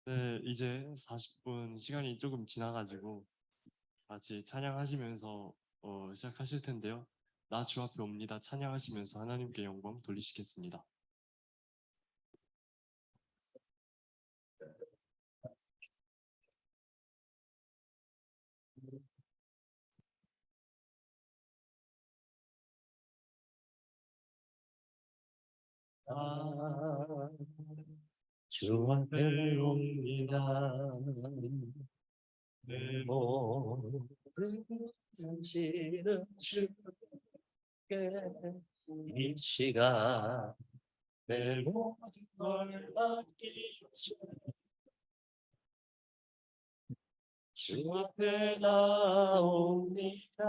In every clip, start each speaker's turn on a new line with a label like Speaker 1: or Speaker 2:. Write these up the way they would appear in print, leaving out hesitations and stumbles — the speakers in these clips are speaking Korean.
Speaker 1: 네, 이제 40분 시간이 조금 지나가지고 같이 찬양하시면서 시작하실 텐데요. 나 주 앞에 옵니다. 찬양하시면서 하나님께 영광 돌리시겠습니다. 주 앞에 옵니다. 내 모든
Speaker 2: 당신은 주께 이 시간
Speaker 1: 내 모든 걸 맡기죠. 주 앞에 나옵니다.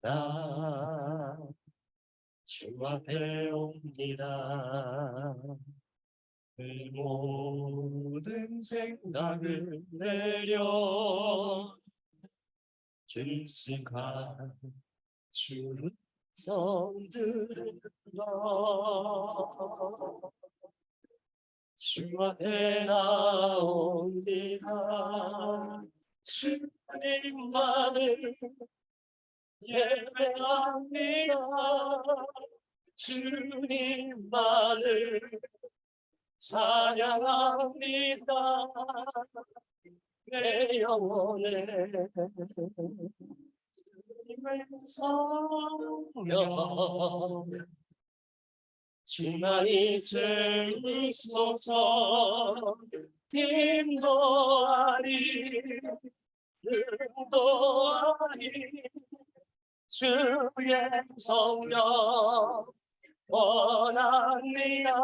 Speaker 2: 나 주 앞에 옵니다.
Speaker 1: 내 모든 생각을 내려 질식한 주를
Speaker 2: 성들으러
Speaker 1: 주 앞에 나옵니다. 주님만을 예배합니다. 주님만을 찬양합니다. 내 영혼에 주님의 성령 주만이 채우소서. 인도하리 인도하리 주의 성령 원합니다.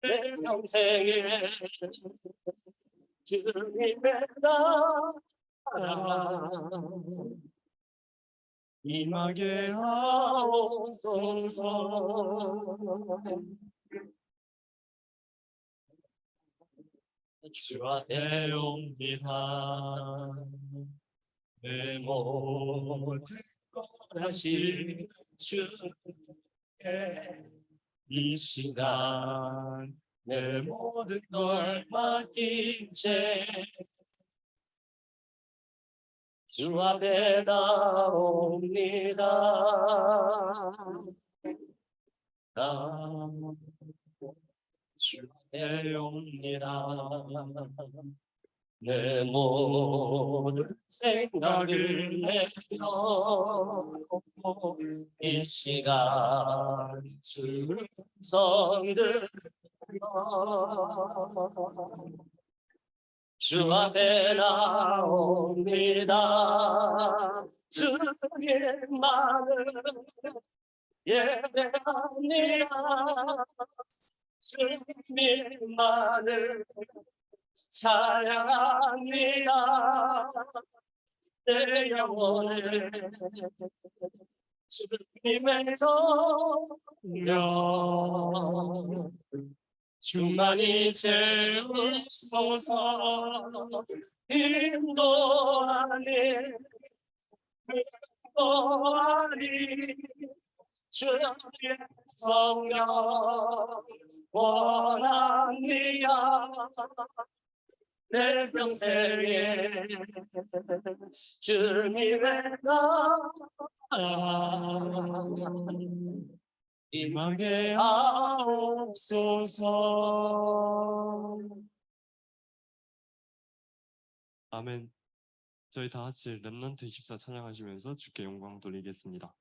Speaker 1: 내 평생에 주님의 나라 임하게 하옵소서. 주 앞에 옵니다. 내 모든 것 하신 주께 이 시간 내 모든 걸 맡긴 채 주 앞에 나옵니다. 주 앞에 옵니다. 내 모든 생각을 내려놓고 이 시간 주를 성들어 주 앞에 나옵니다. 주님만을 예배합니다. 주님만을 찬양합니다. 내 영혼에 주님의 성령 주만이 채우소서. 인도하니 인도하니 주의 성령 원합니다. 내 평생에 주님의 나라 임하게 하옵소서. 아멘. 저희 다 같이 렘넌트 24 찬양하시면서 주께 영광 돌리겠습니다.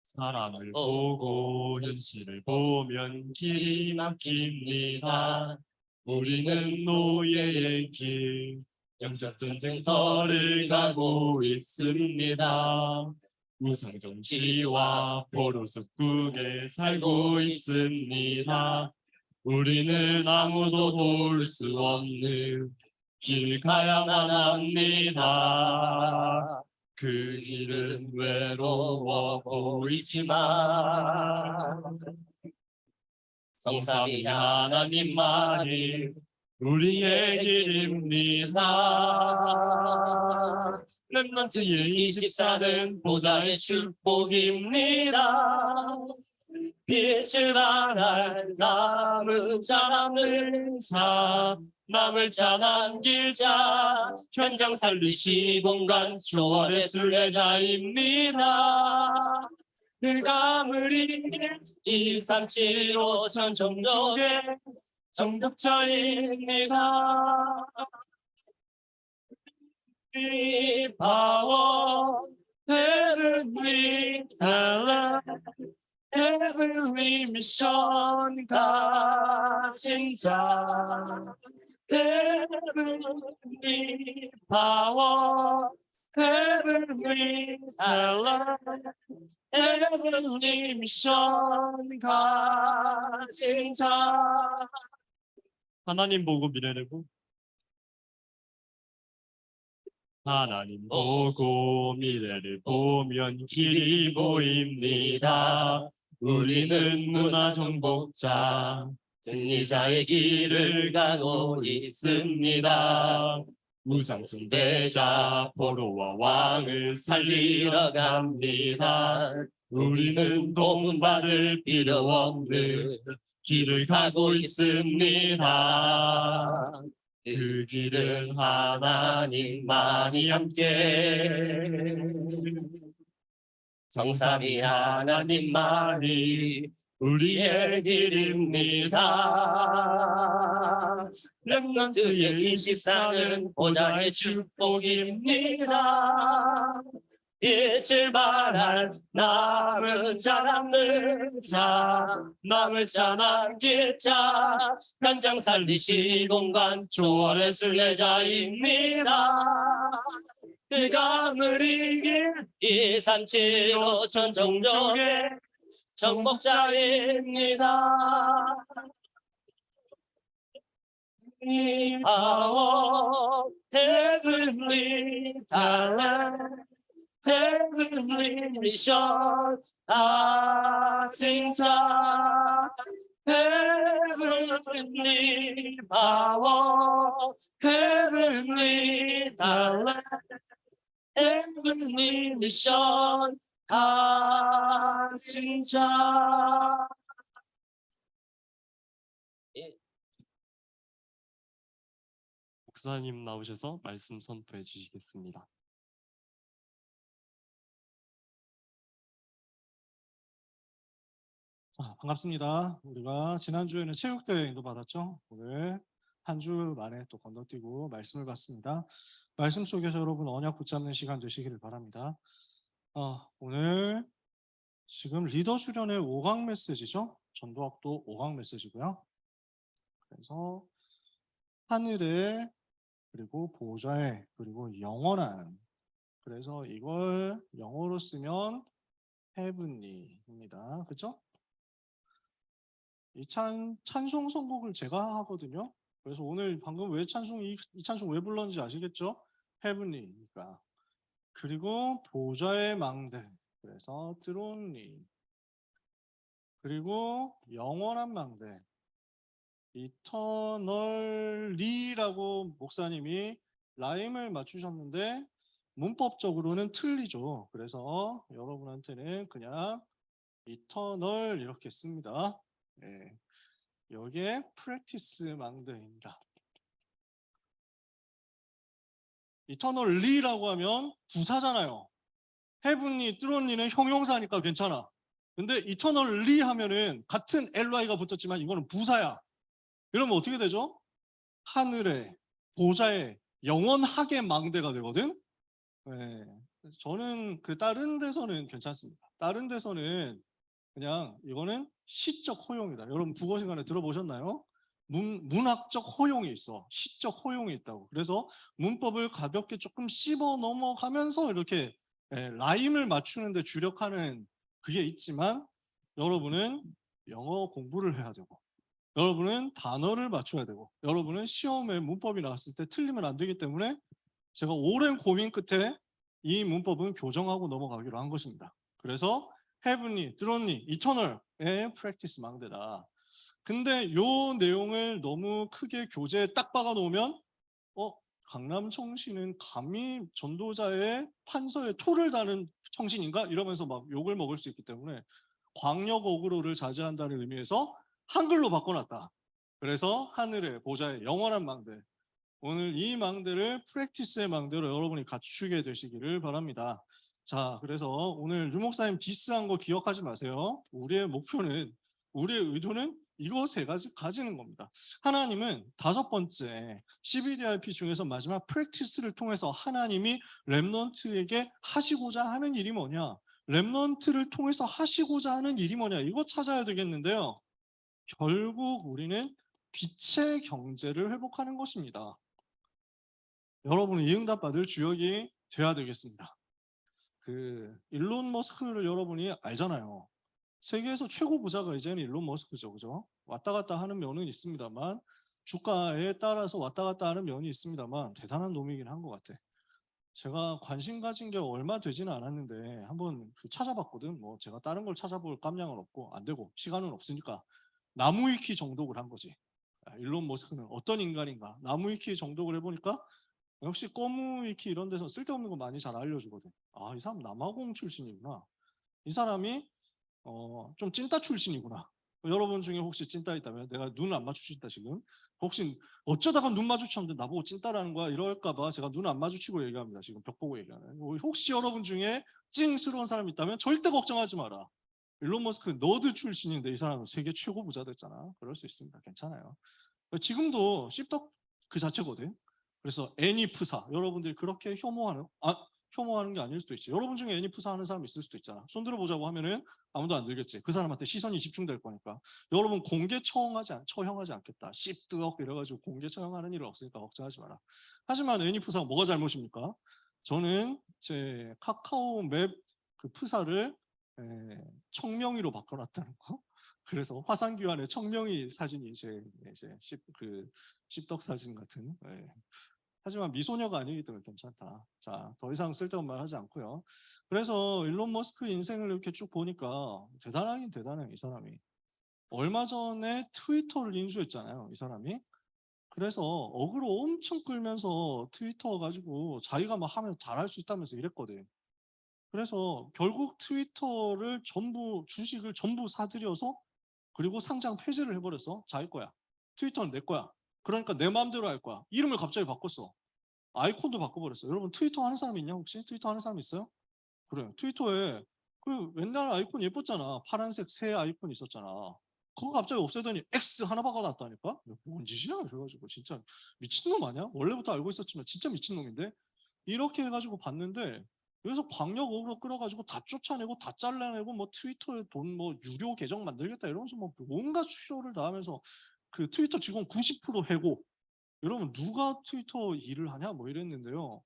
Speaker 1: 사람을 보고 현실을 보면 길이 막힙니다. 우리는 노예의 길, 영적 전쟁터를 가고 있습니다. 우상 정치와 포로 숲국에 살고 있습니다. 우리는 아무도 도울 수 없는 길 가야만 합니다. 그 길은 외로워 보이지만 성삼위 하나님만이 우리의 길입니다. 렘넌트의 24는 보좌의 축복입니다. 빛을 발할 남은 자 남는 자 남을 자 남길 자 현장 살리 시공간 조월의 순례자입니다. 그감을 이길 237 5천 종족의 정복자입니다. 이 파워 heavenly talent heavenly mission 가진 자 heavenly power heavenly talent heavenly mission 가진 자 하나님 보고 미래를 보고 하나님 보고 미래를 보면 길이 보입니다. 우리는 문화정복자 승리자의 길을 가고 있습니다. 우상숭배자 포로와 왕을 살리러 갑니다. 우리는 도움받을 필요 없는 길을 가고 있습니다. 그 길은 하나님만이 함께 성삼위 하나님만이 우리의 길입니다. 렘넌트의 24는 보좌의 축복입니다. 빛을 발할 남은 자 남는 자 남을 자 남길 자 현장 살리 시공간 조월의 순례자입니다. 그 감을 이길 237 5천 종족의 정복자입니다. 이 파워 heavenly talent heavenly mission 가진 자 heavenly power heavenly talent heavenly mission 가진 자 목사님 나오셔서 말씀 선포해 주시겠습니다.
Speaker 3: 반갑습니다. 우리가 지난주에는 체육대회도 받았죠. 오늘 한 주 만에 또 건너뛰고 말씀을 받습니다. 말씀 속에서 여러분 언약 붙잡는 시간 되시기를 바랍니다. 오늘 지금 리더 수련의 5강 메시지죠. 전도학도 5강 메시지고요. 그래서 하늘에 그리고 보좌에 그리고 영원한 그래서 이걸 영어로 쓰면 heavenly입니다. 그렇죠? 이 찬송 선곡을 제가 하거든요. 그래서 오늘 방금 왜 이 찬송 왜 불렀는지 아시겠죠? heavenly니까. 그리고 보좌의 망대. 그래서 throne. 그리고 영원한 망대. eternally라고 목사님이 라임을 맞추셨는데 문법적으로는 틀리죠. 그래서 여러분한테는 그냥 eternal 이렇게 씁니다. 네. 여기에 practice 망대입니다. eternally라고 하면 부사잖아요. heavenly, throne는 형용사니까 괜찮아. 근데 eternally 하면은 같은 ly가 붙었지만 이거는 부사야. 이러면 어떻게 되죠? 하늘에 보좌에 영원하게 망대가 되거든. 네. 저는 그 다른 데서는 괜찮습니다. 다른 데서는 그냥 이거는 시적 호용이다. 여러분 국어 시간에 들어보셨나요? 문학적 호용이 있어. 시적 호용이 있다고. 그래서 문법을 가볍게 조금 씹어 넘어가면서 이렇게 라임을 맞추는데 주력하는 그게 있지만 여러분은 영어 공부를 해야 되고 여러분은 단어를 맞춰야 되고 여러분은 시험에 문법이 나왔을 때 틀리면 안 되기 때문에 제가 오랜 고민 끝에 이 문법은 교정하고 넘어가기로 한 것입니다. 그래서 heavenly, thronely, eternal의 practice 망대다. 근데 요 내용을 너무 크게 교재에 딱 박아 놓으면 강남 청신은 감히 전도자의 판서에 토를 다는 청신인가? 이러면서 막 욕을 먹을 수 있기 때문에 광역 어그로를 자제한다는 의미에서 한글로 바꿔놨다. 그래서 하늘의 보좌의 영원한 망대. 오늘 이 망대를 프랙티스의 망대로 여러분이 갖추게 되시기를 바랍니다. 자, 그래서 오늘 유 목사님 디스한 거 기억하지 마세요. 우리의 목표는, 우리의 의도는 이거 세 가지 가지는 겁니다. 하나님은 다섯 번째 CBDIP 중에서 마지막 프랙티스를 통해서 하나님이 렘넌트에게 하시고자 하는 일이 뭐냐? 렘넌트를 통해서 하시고자 하는 일이 뭐냐? 이거 찾아야 되겠는데요. 결국 우리는 빛의 경제를 회복하는 것입니다. 여러분은 이 응답 받을 주역이 돼야 되겠습니다. 일론 머스크를 여러분이 알잖아요. 세계에서 최고 부자가 이제는 일론 머스크죠, 그죠? 왔다 갔다 하는 면은 있습니다만, 주가에 따라서 왔다 갔다 하는 면이 있습니다만 대단한 놈이긴 한 것 같아. 제가 관심 가진 게 얼마 되지는 않았는데 한번 찾아봤거든. 뭐 제가 다른 걸 찾아볼 깜냥은 없고 안 되고 시간은 없으니까 나무위키 정독을 한 거지. 일론 머스크는 어떤 인간인가? 나무위키 정독을 해보니까 역시 꼬무위키 이런 데서 쓸데없는 거 많이 잘 알려주거든. 아, 이 사람 남아공 출신이구나. 이 사람이 좀 찐따 출신이구나. 여러분 중에 혹시 찐따 있다면, 내가 눈 안 마주치고 있다 지금. 혹시 어쩌다가 눈 마주쳤는데 나보고 찐따라는 거야 이럴까봐 제가 눈 안 마주치고 얘기합니다. 지금 벽 보고 얘기하는. 혹시 여러분 중에 찡스러운 사람이 있다면 절대 걱정하지 마라. 일론 머스크 너드 출신인데 이 사람은 세계 최고 부자 됐잖아. 그럴 수 있습니다. 괜찮아요. 지금도 씹덕 그 자체거든. 그래서 애니프사, 여러분들이 그렇게 혐오하는 게 아닐 수도 있지. 여러분 중에 애니프사 하는 사람 있을 수도 있잖아. 손 들어보자고 하면은 아무도 안 들겠지. 그 사람한테 시선이 집중될 거니까. 여러분 공개 처형하지 않겠다. 씹덕 이래가지고 공개 처형하는 일은 없으니까 걱정하지 마라. 하지만 애니프사가 뭐가 잘못입니까? 저는 제 카카오 맵 그 프사를 청명이로 바꿔놨다는 거. 그래서 화상기환의 청명이 사진이 이제 씹덕 사진 같은. 하지만 미소녀가 아니기 때문에 괜찮다. 자, 더 이상 쓸데없는 말 하지 않고요. 그래서 일론 머스크 인생을 이렇게 쭉 보니까 대단하긴 대단해, 이 사람이. 얼마 전에 트위터를 인수했잖아요, 이 사람이. 그래서 어그로 엄청 끌면서 트위터 가지고 자기가 막 하면 잘할 수 있다면서 이랬거든. 그래서 결국 트위터를 주식을 전부 사들여서 그리고 상장 폐지를 해버려서 자기 거야. 트위터는 내 거야. 그러니까 내 마음대로 할 거야. 이름을 갑자기 바꿨어. 아이콘도 바꿔버렸어. 여러분 트위터 하는 사람 있냐 혹시? 트위터 하는 사람 있어요? 그래. 트위터에 그 옛날 아이콘 예뻤잖아. 파란색 새 아이콘 있었잖아. 그거 갑자기 없애더니 X 하나 바꿔놨다니까? 뭔 짓이야? 그래가지고 진짜 미친놈 아니야? 원래부터 알고 있었지만 진짜 미친놈인데? 이렇게 해가지고 봤는데 여기서 광역 어그로 끌어가지고 다 쫓아내고 다 잘라내고 뭐 트위터에 돈 뭐 유료 계정 만들겠다 이러면서 뭐 온갖 쇼를 다 하면서 그 트위터 직원 90% 해고. 여러분 누가 트위터 일을 하냐 뭐 이랬는데요.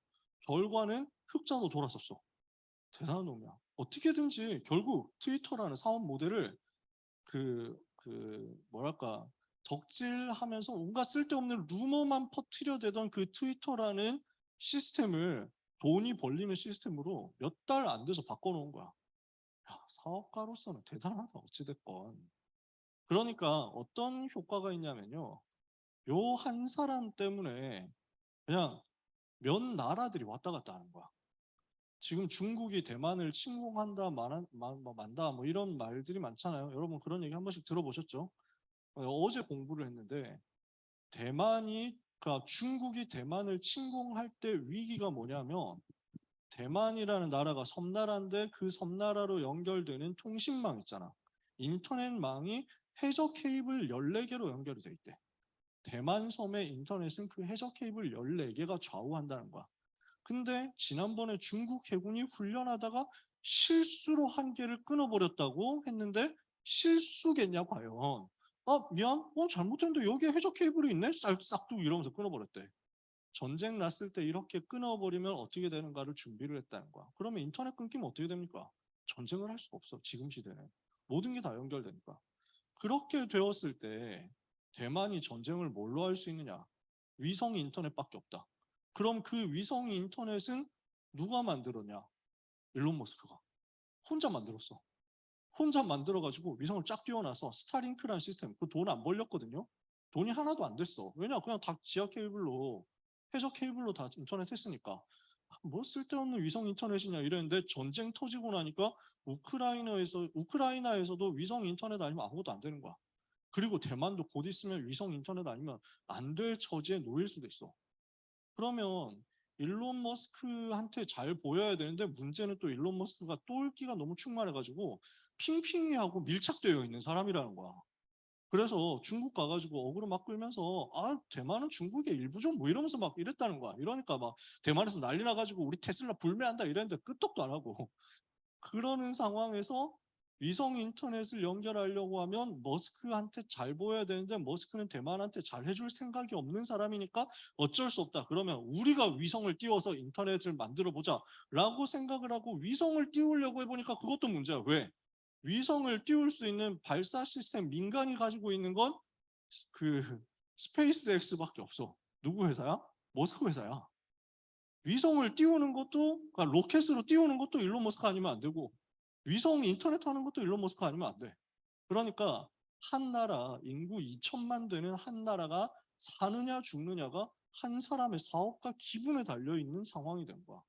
Speaker 3: 결과는 흑자로 돌아섰어. 대단한 놈이야. 어떻게든지 결국 트위터라는 사업 모델을 뭐랄까 덕질하면서 온갖 쓸데없는 루머만 퍼뜨려대던 그 트위터라는 시스템을 돈이 벌리는 시스템으로 몇 달 안 돼서 바꿔놓은 거야. 야, 사업가로서는 대단하다 어찌됐건. 그러니까 어떤 효과가 있냐면요. 요 한 사람 때문에 그냥 몇 나라들이 왔다 갔다 하는 거야. 지금 중국이 대만을 침공한다, 만다, 뭐 이런 말들이 많잖아요. 여러분 그런 얘기 한 번씩 들어보셨죠? 어제 공부를 했는데 그러니까 중국이 대만을 침공할 때 위기가 뭐냐면 대만이라는 나라가 섬나라인데 그 섬나라로 연결되는 통신망 있잖아. 인터넷망이 해저 케이블 14개로 연결이 돼 있대. 대만 섬의 인터넷은 그 해저 케이블 14개가 좌우한다는 거야. 근데 지난번에 중국 해군이 훈련하다가 실수로 한 개를 끊어버렸다고 했는데 실수겠냐 과연. 미안, 잘못했는데 여기에 해저 케이블이 있네? 싹둑 이러면서 끊어버렸대. 전쟁 났을 때 이렇게 끊어버리면 어떻게 되는가를 준비를 했다는 거야. 그러면 인터넷 끊기면 어떻게 됩니까? 전쟁을 할 수가 없어. 지금 시대는. 모든 게 다 연결되니까. 그렇게 되었을 때 대만이 전쟁을 뭘로 할 수 있느냐? 위성 인터넷밖에 없다. 그럼 그 위성 인터넷은 누가 만들었냐? 일론 머스크가. 혼자 만들었어. 혼자 만들어가지고 위성을 쫙 띄워놔서 스타링크라는 시스템, 그 돈 안 벌렸거든요. 돈이 하나도 안 됐어. 왜냐? 그냥 다 지하 케이블로, 해저 케이블로 다 인터넷 했으니까. 뭐 쓸데없는 위성 인터넷이냐 이랬는데 전쟁 터지고 나니까 우크라이나에서도 위성 인터넷 아니면 아무것도 안 되는 거야. 그리고 대만도 곧 있으면 위성 인터넷 아니면 안 될 처지에 놓일 수도 있어. 그러면 일론 머스크한테 잘 보여야 되는데 문제는 또 일론 머스크가 똘끼가 너무 충만해가지고 핑핑이하고 밀착되어 있는 사람이라는 거야. 그래서 중국 가가지고 어그로 막 끌면서 대만은 중국의 일부죠 뭐 이러면서 막 이랬다는 거야. 이러니까 막 대만에서 난리 나가지고 우리 테슬라 불매한다 이랬는데 끄떡도 안 하고 그러는 상황에서 위성 인터넷을 연결하려고 하면 머스크한테 잘 보여야 되는데 머스크는 대만한테 잘 해줄 생각이 없는 사람이니까 어쩔 수 없다. 그러면 우리가 위성을 띄워서 인터넷을 만들어 보자 라고 생각을 하고 위성을 띄우려고 해보니까 그것도 문제야. 왜? 위성을 띄울 수 있는 발사 시스템 민간이 가지고 있는 건 그 스페이스X밖에 없어. 누구 회사야? 머스크 회사야. 위성을 띄우는 것도 그러니까 로켓으로 띄우는 것도 일론 머스크 아니면 안 되고 위성 인터넷 하는 것도 일론 머스크 아니면 안 돼. 그러니까 한 나라 인구 2천만 되는 한 나라가 사느냐 죽느냐가 한 사람의 사업가 기분에 달려 있는 상황이 된 거야.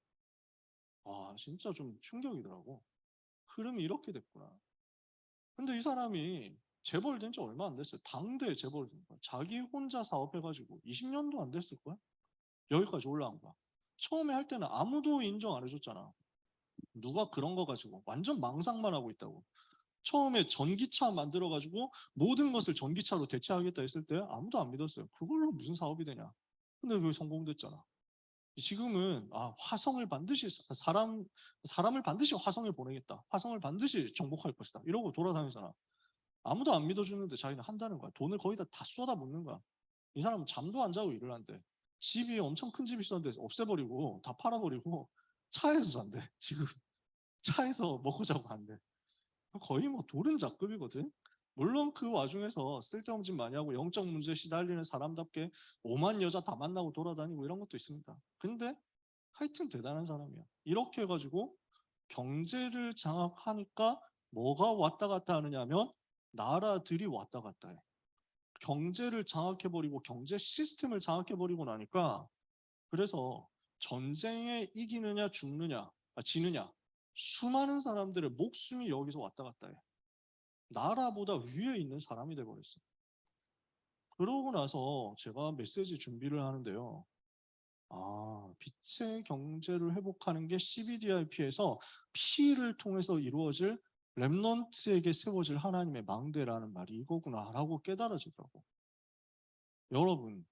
Speaker 3: 와 진짜 좀 충격이더라고. 흐름이 이렇게 됐구나. 근데 이 사람이 재벌된 지 얼마 안 됐어요. 당대 재벌된 거야. 자기 혼자 사업해가지고 20년도 안 됐을 거야. 여기까지 올라온 거야. 처음에 할 때는 아무도 인정 안 해줬잖아. 누가 그런 거 가지고 완전 망상만 하고 있다고. 처음에 전기차 만들어가지고 모든 것을 전기차로 대체하겠다 했을 때 아무도 안 믿었어요. 그걸로 무슨 사업이 되냐. 근데 그게 성공됐잖아. 지금은 화성을 반드시 사람을 반드시 화성에 보내겠다. 화성을 반드시 정복할 것이다. 이러고 돌아다니잖아. 아무도 안 믿어주는데 자기는 한다는 거야. 돈을 거의 다 쏟아붓는 거야. 이 사람은 잠도 안 자고 일을 한대. 집이 엄청 큰 집이 있었는데 없애버리고 다 팔아버리고 차에서 잔대. 지금 차에서 먹고 자고 간대. 거의 뭐 도른자급이거든. 물론 그 와중에서 쓸데없는 짓 많이 하고 영적 문제에 시달리는 사람답게 오만 여자 다 만나고 돌아다니고 이런 것도 있습니다. 근데 하여튼 대단한 사람이야. 이렇게 해가지고 경제를 장악하니까 뭐가 왔다 갔다 하느냐면 나라들이 왔다 갔다 해. 경제를 장악해버리고 경제 시스템을 장악해버리고 나니까 그래서 전쟁에 이기느냐 죽느냐 지느냐 수많은 사람들의 목숨이 여기서 왔다 갔다 해. 나라보다 위에 있는 사람이 돼버렸어. 그러고 나서 제가 메시지 준비를 하는데요. 빛의 경제를 회복하는 게 CBDRP에서 P를 통해서 이루어질 렘넌트에게 세워질 하나님의 망대라는 말이 이거구나라고 깨달아지더라고. 여러분,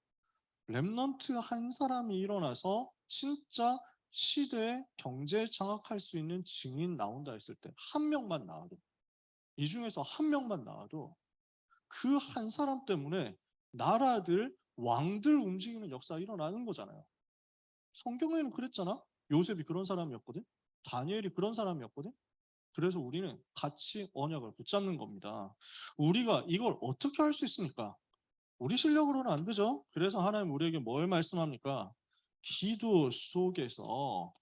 Speaker 3: 렘넌트 한 사람이 일어나서 진짜 시대에 경제 장악할 수 있는 증인 나온다 했을 때 한 명만 나와도 이 중에서 한 명만 나와도 그 한 사람 때문에 나라들 왕들 움직이는 역사가 일어나는 거잖아요. 성경에는 그랬잖아. 요셉이 그런 사람이었거든. 다니엘이 그런 사람이었거든. 그래서 우리는 같이 언약을 붙잡는 겁니다. 우리가 이걸 어떻게 할 수 있습니까? 우리 실력으로는 안 되죠. 그래서 하나님 우리에게 뭘 말씀합니까? 기도 속에서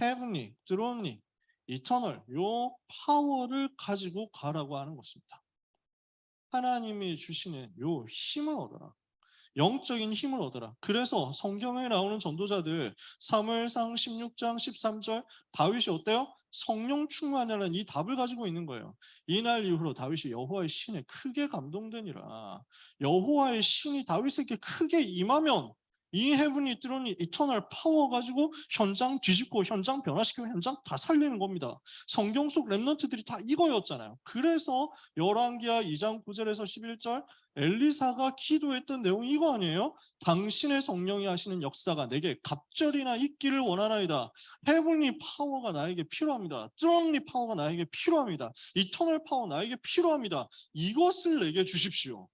Speaker 3: 헤븐리, 드론리, 이터널 요 파워를 가지고 가라고 하는 것입니다. 하나님이 주시는 요 힘을 얻어라. 영적인 힘을 얻어라. 그래서 성경에 나오는 전도자들 사무엘상 16장 13절 다윗이 어때요? 성령 충만이라는 이 답을 가지고 있는 거예요. 이날 이후로 다윗이 여호와의 신에 크게 감동되니라. 여호와의 신이 다윗에게 크게 임하면 이 헤븐이 뚫으니 이터널 파워 가지고 현장 뒤집고 현장 변화시키고 현장 다 살리는 겁니다. 성경 속 렘넌트들이 다 이거였잖아요. 그래서 열왕기하 2장 9절에서 11절 엘리사가 기도했던 내용이 이거 아니에요? 당신의 성령이 하시는 역사가 내게 갑절이나 있기를 원하나이다. 헤븐리 파워가 나에게 필요합니다. 트론리 파워가 나에게 필요합니다. 이터널 파워 나에게 필요합니다. 이것을 내게 주십시오.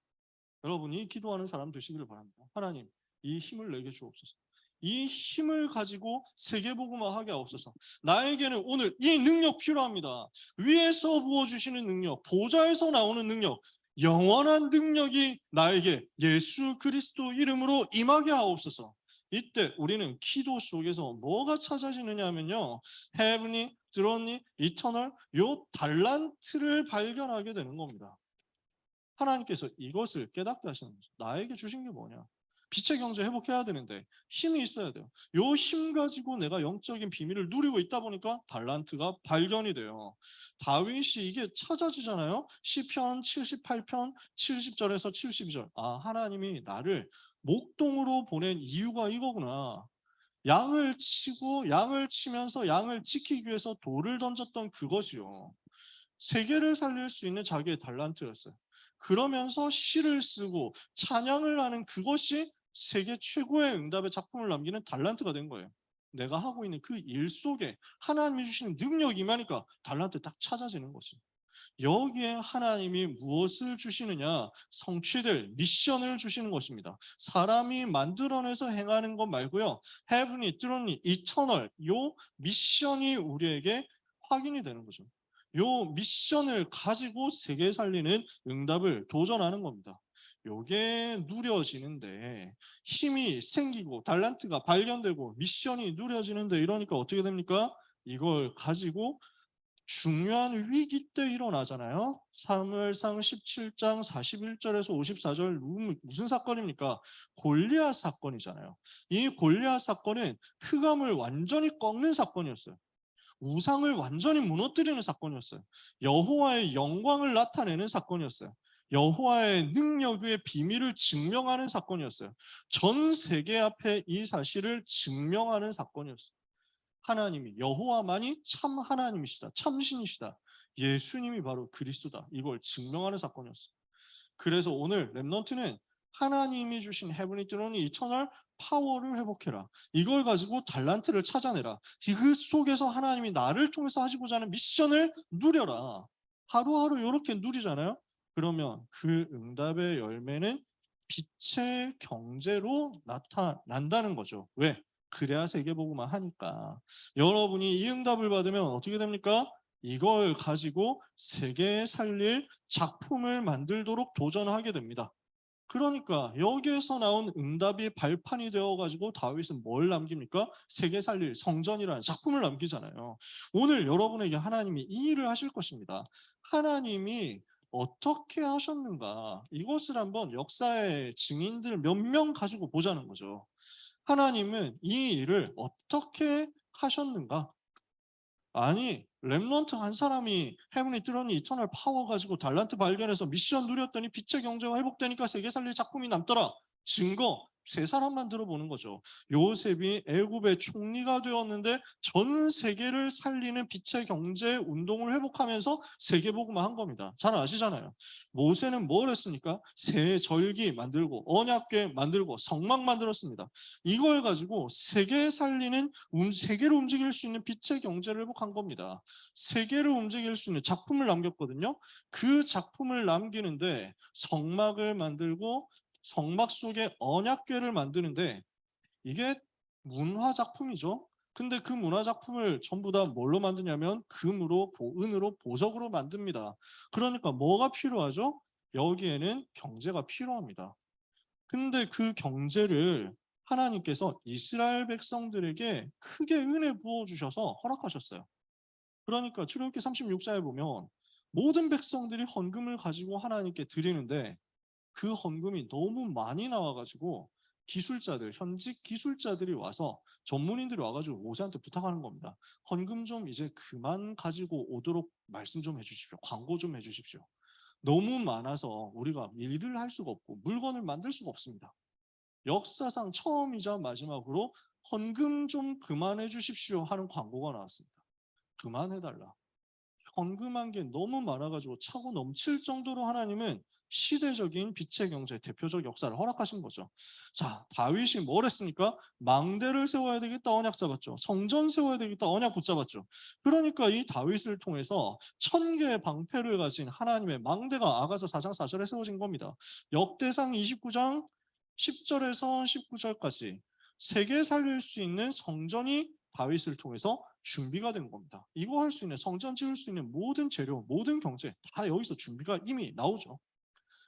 Speaker 3: 여러분이 기도하는 사람 되시기를 바랍니다. 하나님 이 힘을 내게 주옵소서. 이 힘을 가지고 세계복음화하게 하옵소서. 나에게는 오늘 이 능력 필요합니다. 위에서 부어주시는 능력, 보좌에서 나오는 능력, 영원한 능력이 나에게 예수 그리스도 이름으로 임하게 하옵소서. 이때 우리는 기도 속에서 뭐가 찾아지느냐 하면요. heavenly, throne, eternal 요 달란트를 발견하게 되는 겁니다. 하나님께서 이것을 깨닫게 하시는 거죠. 나에게 주신 게 뭐냐? 빛의 경제 회복해야 되는데 힘이 있어야 돼요. 요 힘 가지고 내가 영적인 비밀을 누리고 있다 보니까 달란트가 발견이 돼요. 다윗이 이게 찾아지잖아요. 시편 78편 70절에서 72절. 아, 하나님이 나를 목동으로 보낸 이유가 이거구나. 양을 치고 양을 치면서 양을 지키기 위해서 돌을 던졌던 그것이요. 세계를 살릴 수 있는 자기의 달란트였어요. 그러면서 시를 쓰고 찬양을 하는 그것이 세계 최고의 응답의 작품을 남기는 달란트가 된 거예요. 내가 하고 있는 그 일 속에 하나님이 주시는 능력이 임하니까 달란트 딱 찾아지는 거지. 여기에 하나님이 무엇을 주시느냐? 성취될 미션을 주시는 것입니다. 사람이 만들어내서 행하는 것 말고요. heavenly, throne, eternal 요 미션이 우리에게 확인이 되는 거죠. 요 미션을 가지고 세계 살리는 응답을 도전하는 겁니다. 요게 누려지는데 힘이 생기고 달란트가 발견되고 미션이 누려지는데 이러니까 어떻게 됩니까? 이걸 가지고 중요한 위기 때 일어나잖아요. 사무엘상 17장 41절에서 54절 무슨 사건입니까? 골리앗 사건이잖아요. 이 골리앗 사건은 흑암을 완전히 꺾는 사건이었어요. 우상을 완전히 무너뜨리는 사건이었어요. 여호와의 영광을 나타내는 사건이었어요. 여호와의 능력의 비밀을 증명하는 사건이었어요. 전 세계 앞에 이 사실을 증명하는 사건이었어요. 하나님이 여호와만이 참 하나님이시다. 참신이시다. 예수님이 바로 그리스도다. 이걸 증명하는 사건이었어요. 그래서 오늘 렘넌트는 하나님이 주신 헤븐리 트론이 이터널 파워를 회복해라. 이걸 가지고 달란트를 찾아내라. 그 속에서 하나님이 나를 통해서 하시고자 하는 미션을 누려라. 하루하루 이렇게 누리잖아요. 그러면 그 응답의 열매는 빛의 경제로 나타난다는 거죠. 왜? 그래야 세계복음화 하니까. 여러분이 이 응답을 받으면 어떻게 됩니까? 이걸 가지고 세계에 살릴 작품을 만들도록 도전하게 됩니다. 그러니까 여기에서 나온 응답이 발판이 되어가지고 다윗은 뭘 남깁니까? 세계 살릴 성전이라는 작품을 남기잖아요. 오늘 여러분에게 하나님이 이 일을 하실 것입니다. 하나님이 어떻게 하셨는가? 이것을 한번 역사의 증인들 몇 명 가지고 보자는 거죠. 하나님은 이 일을 어떻게 하셨는가? 아니, 렘넌트 한 사람이 헤븐리 트론이 이터널 파워 가지고 달란트 발견해서 미션 누렸더니 빛의 경제가 회복되니까 세계 살릴 작품이 남더라. 증거 세 사람만 들어보는 거죠. 요셉이 애굽의 총리가 되었는데 전 세계를 살리는 빛의 경제 운동을 회복하면서 세계복음화 한 겁니다. 잘 아시잖아요. 모세는 뭘 했습니까? 새 절기 만들고 언약궤 만들고 성막 만들었습니다. 이걸 가지고 세계 살리는 세계를 움직일 수 있는 빛의 경제를 회복한 겁니다. 세계를 움직일 수 있는 작품을 남겼거든요. 그 작품을 남기는데 성막을 만들고 성막 속에 언약궤를 만드는데 이게 문화 작품이죠. 근데 그 문화 작품을 전부 다 뭘로 만드냐면 금으로, 은으로, 보석으로 만듭니다. 그러니까 뭐가 필요하죠? 여기에는 경제가 필요합니다. 근데 그 경제를 하나님께서 이스라엘 백성들에게 크게 은혜 부어주셔서 허락하셨어요. 그러니까 출애굽기 36장에 보면 모든 백성들이 헌금을 가지고 하나님께 드리는데 그 헌금이 너무 많이 나와가지고 기술자들, 현직 기술자들이 와서 전문인들이 와가지고 모세한테 부탁하는 겁니다. 헌금 좀 이제 그만 가지고 오도록 말씀 좀 해주십시오. 광고 좀 해주십시오. 너무 많아서 우리가 일을 할 수가 없고 물건을 만들 수가 없습니다. 역사상 처음이자 마지막으로 헌금 좀 그만해 주십시오 하는 광고가 나왔습니다. 그만해달라. 헌금한 게 너무 많아가지고 차고 넘칠 정도로 하나님은 시대적인 빛의 경제 대표적 역사를 허락하신 거죠. 자, 다윗이 뭘 했습니까? 망대를 세워야 되겠다 언약 잡았죠. 성전 세워야 되겠다 언약 붙잡았죠. 그러니까 이 다윗을 통해서 1000개의 방패를 가진 하나님의 망대가 아가서 4장 4절에 세워진 겁니다. 역대상 29장 10절에서 19절까지 세계 살릴 수 있는 성전이 다윗을 통해서 준비가 된 겁니다. 이거 할 수 있는 성전 지을 수 있는 모든 재료, 모든 경제 다 여기서 준비가 이미 나오죠.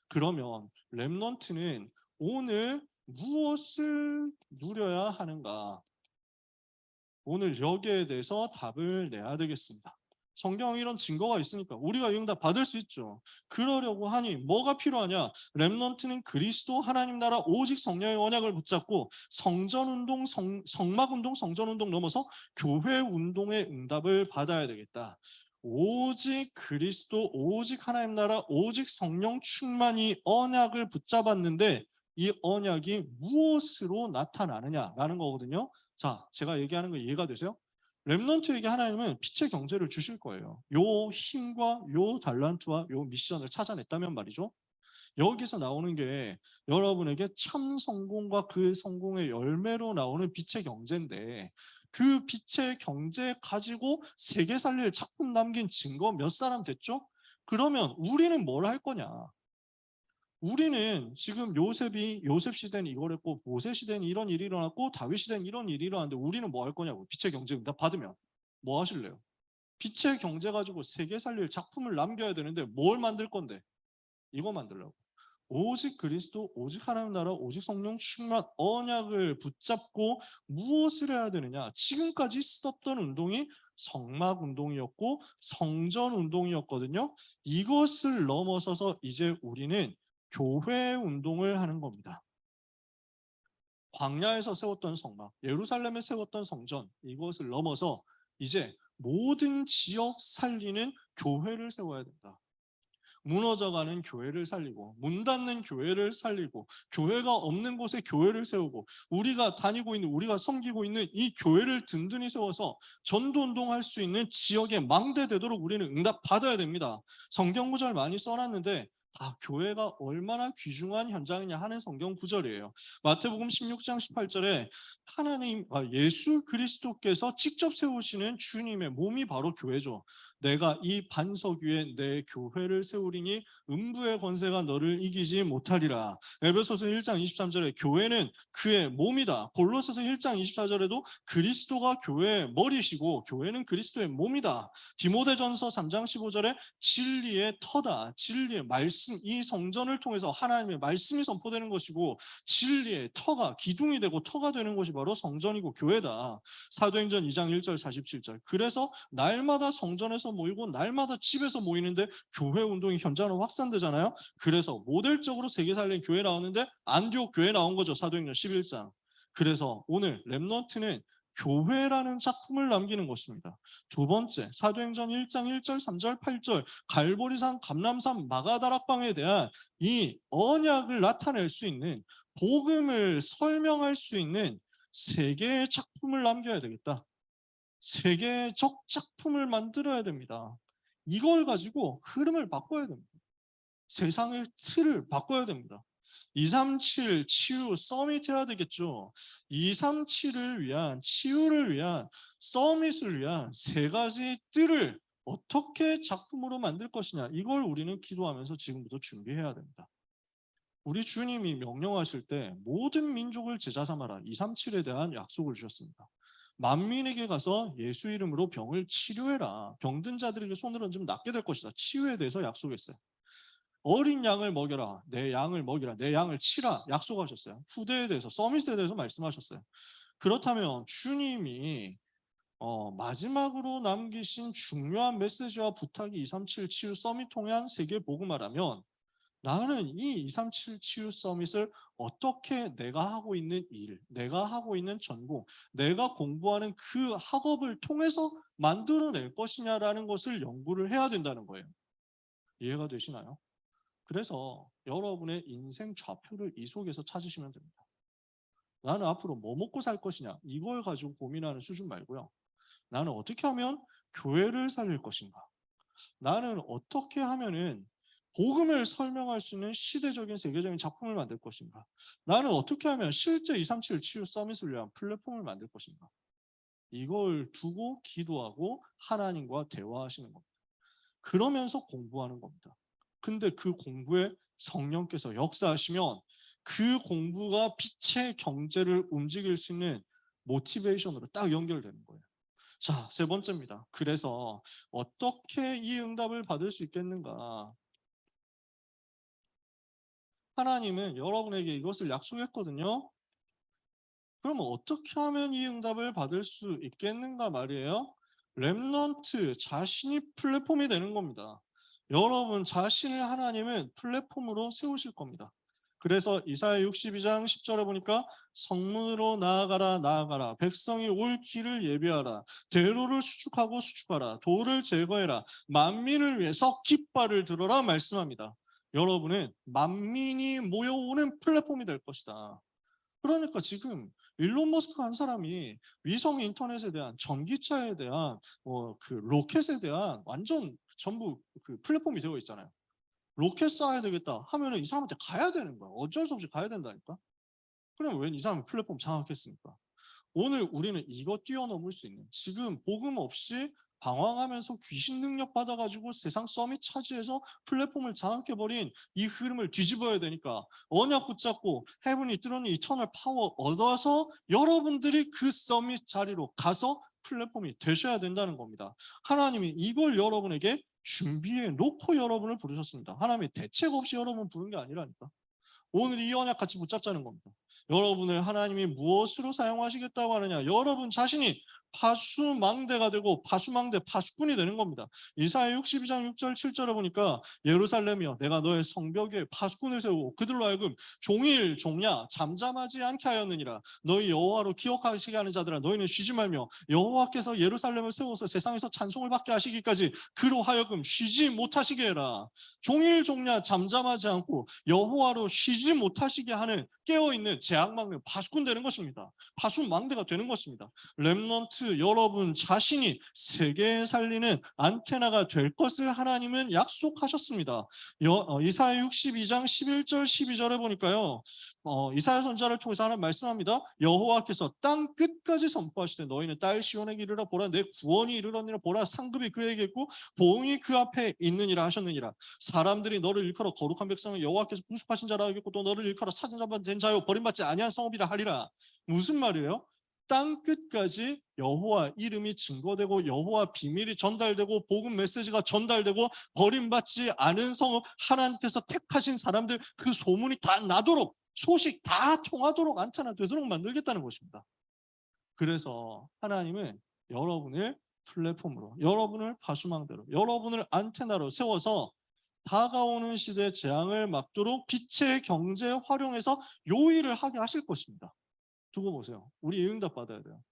Speaker 3: 그러면 렘넌트는 오늘 무엇을 누려야 하는가? 오늘 여기에 대해서 답을 내야 되겠습니다. 성경에 이런 증거가 있으니까 우리가 이 응답 받을 수 있죠. 그러려고 하니 뭐가 필요하냐? 렘넌트는 그리스도 하나님 나라 오직 성령의 언약을 붙잡고 성전운동, 성막운동, 성전운동 넘어서 교회운동의 응답을 받아야 되겠다. 오직 그리스도, 오직 하나님 나라, 오직 성령 충만이 언약을 붙잡았는데 이 언약이 무엇으로 나타나느냐라는 거거든요. 자, 제가 얘기하는 거 이해가 되세요? 렘넌트에게 하나님은 빛의 경제를 주실 거예요. 요 힘과 요 달란트와 요 미션을 찾아냈다면 말이죠. 여기서 나오는 게 여러분에게 참 성공과 그 성공의 열매로 나오는 빛의 경제인데 그 빛의 경제 가지고 세계 살릴 작품 남긴 증거 몇 사람 됐죠? 그러면 우리는 뭘 할 거냐? 우리는 지금 요셉 시대는 이걸 했고 모세 시대는 이런 일이 일어났고 다윗 시대는 이런 일이 일어났는데 우리는 뭐 할 거냐고. 빛의 경제입니다. 받으면 뭐 하실래요? 빛의 경제 가지고 세계 살릴 작품을 남겨야 되는데 뭘 만들 건데? 이거 만들려고. 오직 그리스도, 오직 하나님 나라, 오직 성령 충만 언약을 붙잡고 무엇을 해야 되느냐? 지금까지 있었던 운동이 성막 운동이었고 성전 운동이었거든요. 이것을 넘어서서 이제 우리는 교회 운동을 하는 겁니다. 광야에서 세웠던 성막, 예루살렘에 세웠던 성전, 이것을 넘어서 이제 모든 지역 살리는 교회를 세워야 된다. 무너져가는 교회를 살리고 문 닫는 교회를 살리고 교회가 없는 곳에 교회를 세우고 우리가 다니고 있는 우리가 섬기고 있는 이 교회를 든든히 세워서 전도운동할 수 있는 지역에 망대되도록 우리는 응답 받아야 됩니다. 성경 구절 많이 써놨는데 다 교회가 얼마나 귀중한 현장이냐 하는 성경 구절이에요. 마태복음 16장 18절에 예수 그리스도께서 직접 세우시는 주님의 몸이 바로 교회죠. 내가 이 반석 위에 내 교회를 세우리니 음부의 권세가 너를 이기지 못하리라. 에베소서 1장 23절에 교회는 그의 몸이다. 골로새서 1장 24절에도 그리스도가 교회의 머리시고 교회는 그리스도의 몸이다. 디모데전서 3장 15절에 진리의 터다. 진리의 말씀, 이 성전을 통해서 하나님의 말씀이 선포되는 것이고 진리의 터가 기둥이 되고 터가 되는 것이 바로 성전이고 교회다. 사도행전 2장 1절 47절. 그래서 날마다 성전에서 모이고 날마다 집에서 모이는데 교회 운동이 현장으로 확산되잖아요. 그래서 모델적으로 세계 살린 교회 나오는데 안디옥 교회 나온 거죠. 사도행전 11장. 그래서 오늘 렘넌트는 교회라는 작품을 남기는 것입니다. 두 번째, 사도행전 1장 1절, 3절, 8절 갈보리산, 감람산, 마가다락방에 대한 이 언약을 나타낼 수 있는 복음을 설명할 수 있는 세계의 작품을 남겨야 되겠다. 세계적 작품을 만들어야 됩니다. 이걸 가지고 흐름을 바꿔야 됩니다. 세상의 틀을 바꿔야 됩니다. 237 치유 서밋 해야 되겠죠. 237을 위한 치유를 위한 서밋을 위한 세 가지 뜰을 어떻게 작품으로 만들 것이냐 이걸 우리는 기도하면서 지금부터 준비해야 됩니다. 우리 주님이 명령하실 때 모든 민족을 제자 삼아라 237에 대한 약속을 주셨습니다. 만민에게 가서 예수 이름으로 병을 치료해라. 병든 자들에게 손을 얹으면 낫게 될 것이다. 치유에 대해서 약속했어요. 어린 양을 먹여라. 내 양을 먹이라. 내 양을 치라. 약속하셨어요. 후대에 대해서 서밋에 대해서 말씀하셨어요. 그렇다면 주님이 마지막으로 남기신 중요한 메시지와 부탁이 237 치유 서밋 통한 세계 복음화라면 나는 이 237 치유 서밋을 어떻게 내가 하고 있는 일, 내가 하고 있는 전공, 내가 공부하는 그 학업을 통해서 만들어낼 것이냐라는 것을 연구를 해야 된다는 거예요. 이해가 되시나요? 그래서 여러분의 인생 좌표를 이 속에서 찾으시면 됩니다. 나는 앞으로 뭐 먹고 살 것이냐 이걸 가지고 고민하는 수준 말고요. 나는 어떻게 하면 교회를 살릴 것인가? 나는 어떻게 하면은 복음을 설명할 수 있는 시대적인 세계적인 작품을 만들 것인가? 나는 어떻게 하면 실제 237 치유 서밋을 위한 플랫폼을 만들 것인가? 이걸 두고 기도하고 하나님과 대화하시는 겁니다. 그러면서 공부하는 겁니다. 근데 그 공부에 성령께서 역사하시면 그 공부가 빛의 경제를 움직일 수 있는 모티베이션으로 딱 연결되는 거예요. 자, 세 번째입니다. 그래서 어떻게 이 응답을 받을 수 있겠는가? 하나님은 여러분에게 이것을 약속했거든요. 그럼 어떻게 하면 이 응답을 받을 수 있겠는가 말이에요. 렘넌트 자신이 플랫폼이 되는 겁니다. 여러분 자신을 하나님은 플랫폼으로 세우실 겁니다. 그래서 이사야 62장 10절에 보니까 성문으로 나아가라 나아가라 백성이 올 길을 예비하라 대로를 수축하고 수축하라 돌을 제거해라 만민을 위해서 깃발을 들어라 말씀합니다. 여러분은 만민이 모여오는 플랫폼이 될 것이다. 그러니까 지금 일론 머스크 한 사람이 위성 인터넷에 대한 전기차에 대한 그 로켓에 대한 완전 전부 그 플랫폼이 되어 있잖아요. 로켓 쏴야 되겠다 하면은 이 사람한테 가야 되는 거야. 어쩔 수 없이 가야 된다니까. 그럼 왜 이 사람이 플랫폼 장악했습니까? 오늘 우리는 이거 뛰어넘을 수 있는 지금 복음 없이 방황하면서 귀신 능력 받아가지고 세상 서밋 차지해서 플랫폼을 장악해버린 이 흐름을 뒤집어야 되니까 언약 붙잡고 헤븐이 뚫어니 이터널 파워 얻어서 여러분들이 그 서밋 자리로 가서 플랫폼이 되셔야 된다는 겁니다. 하나님이 이걸 여러분에게 준비해 놓고 여러분을 부르셨습니다. 하나님이 대책 없이 여러분 부른 게 아니라니까. 오늘 이 언약 같이 붙잡자는 겁니다. 여러분을 하나님이 무엇으로 사용하시겠다고 하느냐? 여러분 자신이 파수망대가 되고 파수망대 파수꾼이 되는 겁니다. 이사야 62장 6절 7절에 보니까 예루살렘이여 내가 너의 성벽에 파수꾼을 세우고 그들로 하여금 종일 종야 잠잠하지 않게 하였느니라. 너희 여호와로 기억하시게 하는 자들아 너희는 쉬지 말며 여호와께서 예루살렘을 세워서 세상에서 찬송을 받게 하시기까지 그로 하여금 쉬지 못하시게 해라. 종일 종야 잠잠하지 않고 여호와로 쉬지 못하시게 하는 깨어있는 제약망대 파수꾼 되는 것입니다. 파수망대가 되는 것입니다. 렘넌트 여러분 자신이 세계에 살리는 안테나가 될 것을 하나님은 약속하셨습니다. 이사야 62장 11절 12절에 보니까요. 이사야 선지자를 통해서 하나님 말씀합니다. 여호와께서 땅 끝까지 선포하시되 너희는 딸 시온에게 이르러 보라 내 구원이 이르렀느니라 보라 상급이 그에게 있고 보응이 그 앞에 있느니라 하셨느니라. 사람들이 너를 일컬어 거룩한 백성을 여호와께서 구속하신 자라 하겠고 또 너를 일컬어 찾은 자만 된 자요 버림받지 아니한 성읍이라 하리라. 무슨 말이에요? 땅 끝까지 여호와 이름이 증거되고 여호와 비밀이 전달되고 복음 메시지가 전달되고 버림받지 않은 성읍 하나님께서 택하신 사람들 그 소문이 다 나도록 소식 다 통하도록 안테나 되도록 만들겠다는 것입니다. 그래서 하나님은 여러분을 플랫폼으로 여러분을 파수망대로 여러분을 안테나로 세워서 다가오는 시대의 재앙을 막도록 빛의 경제 활용해서 요일을 하게 하실 것입니다. 두고 보세요. 우리 응답 받아야 돼요.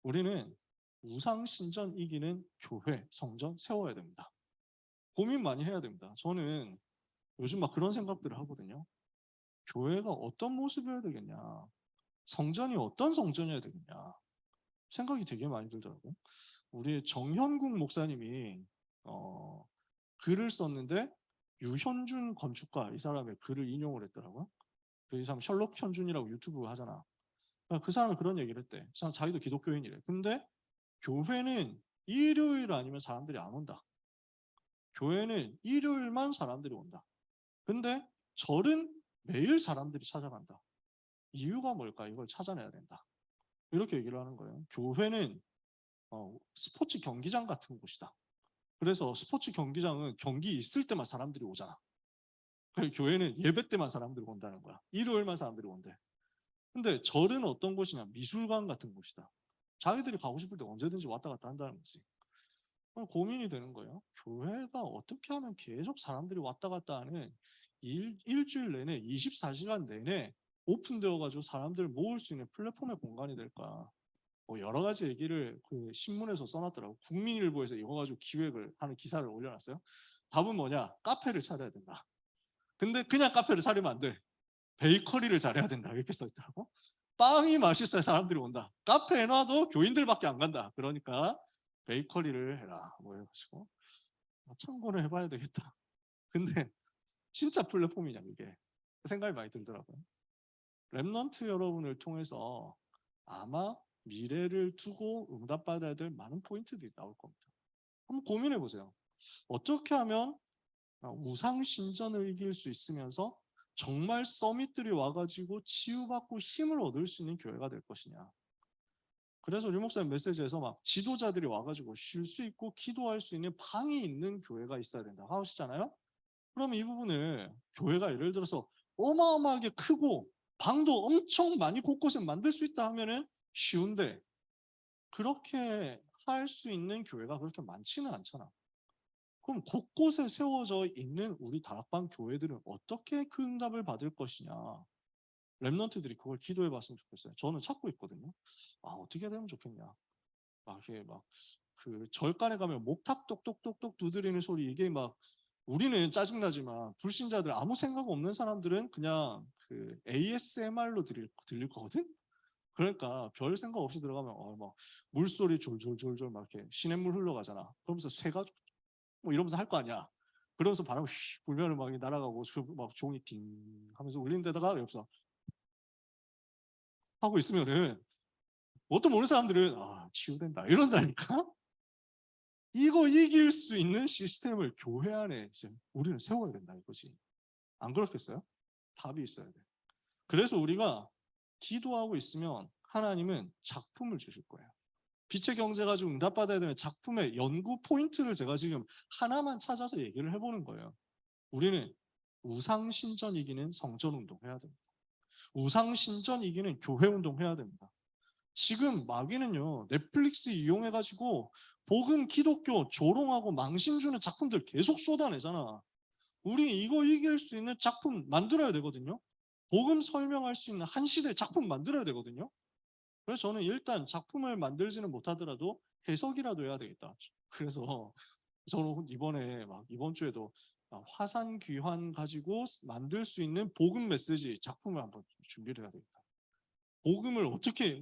Speaker 3: 우리는 우상 신전 이기는 교회, 성전 세워야 됩니다. 고민 많이 해야 됩니다. 저는 요즘 막 그런 생각들을 하거든요. 교회가 어떤 모습이어야 되겠냐. 성전이 어떤 성전이어야 되겠냐. 생각이 되게 많이 들더라고요. 우리 정현국 목사님이 글을 썼는데 유현준 건축가 이 사람의 글을 인용을 했더라고요. 이 사람 셜록 현준이라고 유튜브 하잖아. 그 사람은 그런 얘기를 했대. 그 사람 자기도 기독교인이래. 근데 교회는 일요일 아니면 사람들이 안 온다. 교회는 일요일만 사람들이 온다. 근데 절은 매일 사람들이 찾아간다. 이유가 뭘까? 이걸 찾아내야 된다. 이렇게 얘기를 하는 거예요. 교회는 스포츠 경기장 같은 곳이다. 그래서 스포츠 경기장은 경기 있을 때만 사람들이 오잖아. 교회는 예배 때만 사람들이 온다는 거야. 일요일만 사람들이 온대. 근데 절은 어떤 곳이냐? 미술관 같은 곳이다. 자기들이 가고 싶을 때 언제든지 왔다 갔다 한다는 거지. 고민이 되는 거예요. 교회가 어떻게 하면 계속 사람들이 왔다 갔다 하는 일주일 내내 24시간 내내 오픈되어가지고 사람들을 모을 수 있는 플랫폼의 공간이 될까? 여러 가지 얘기를 그 신문에서 써놨더라고. 국민일보에서 이거 가지고 기획을 하는 기사를 올려놨어요. 답은 뭐냐? 카페를 차려야 된다. 근데 그냥 카페를 차리면 안 돼. 베이커리를 잘해야 된다. 이렇게 써있더라고. 빵이 맛있어야 사람들이 온다. 카페에 놔도 교인들밖에 안 간다. 그러니까 베이커리를 해라. 뭐 해가지고 참고를 해봐야 되겠다. 근데 진짜 플랫폼이냐 이게 생각이 많이 들더라고요. 렘넌트 여러분을 통해서 아마 미래를 두고 응답받아야 될 많은 포인트들이 나올 겁니다. 한번 고민해 보세요. 어떻게 하면 우상 신전을 이길 수 있으면서 정말 서밋들이 와가지고 치유받고 힘을 얻을 수 있는 교회가 될 것이냐. 그래서 류 목사님 메시지에서 막 지도자들이 와가지고 쉴 수 있고 기도할 수 있는 방이 있는 교회가 있어야 된다고 하시잖아요. 그럼 이 부분을 교회가 예를 들어서 어마어마하게 크고 방도 엄청 많이 곳곳에 만들 수 있다 하면은 쉬운데 그렇게 할 수 있는 교회가 그렇게 많지는 않잖아. 그럼 곳곳에 세워져 있는 우리 다락방 교회들은 어떻게 그 응답을 받을 것이냐. 랩런트들이 그걸 기도해 봤으면 좋겠어요. 저는 찾고 있거든요. 어떻게 되면 좋겠냐. 이게 그 절간에 가면 목탁 똑똑똑똑 두드리는 소리, 이게 우리는 짜증나지만 불신자들 아무 생각 없는 사람들은 그냥 그 ASMR로 들릴 거거든. 그러니까 별 생각 없이 들어가면 물소리 졸졸졸졸 이렇게 시냇물 흘러가잖아. 그러면서 새가 이러면서 할 거 아니야. 그러면서 바람 휙 불면은 날아가고 종이 띵 하면서 울리는 데다가 옆에서 하고 있으면은 어떤 모르는 사람들은 치유된다 이런다니까. 이거 이길 수 있는 시스템을 교회 안에 이제 우리는 세워야 된다 이거지. 안 그렇겠어요? 답이 있어야 돼. 그래서 우리가 기도하고 있으면 하나님은 작품을 주실 거예요. 빛의 경제 가지고 응답받아야 되는 작품의 연구 포인트를 제가 지금 하나만 찾아서 얘기를 해보는 거예요. 우리는 우상신전 이기는 성전운동 해야 됩니다. 우상신전 이기는 교회운동 해야 됩니다. 지금 마귀는요, 넷플릭스 이용해가지고 복음, 기독교, 조롱하고 망신 주는 작품들 계속 쏟아내잖아. 우리 이거 이길 수 있는 작품 만들어야 되거든요. 복음 설명할 수 있는 한 시대 작품 만들어야 되거든요. 그래서 저는 일단 작품을 만들지는 못하더라도 해석이라도 해야 되겠다. 그래서 저는 이번 주에도 화산 귀환 가지고 만들 수 있는 복음 메시지 작품을 한번 준비를 해야 되겠다. 복음을 어떻게,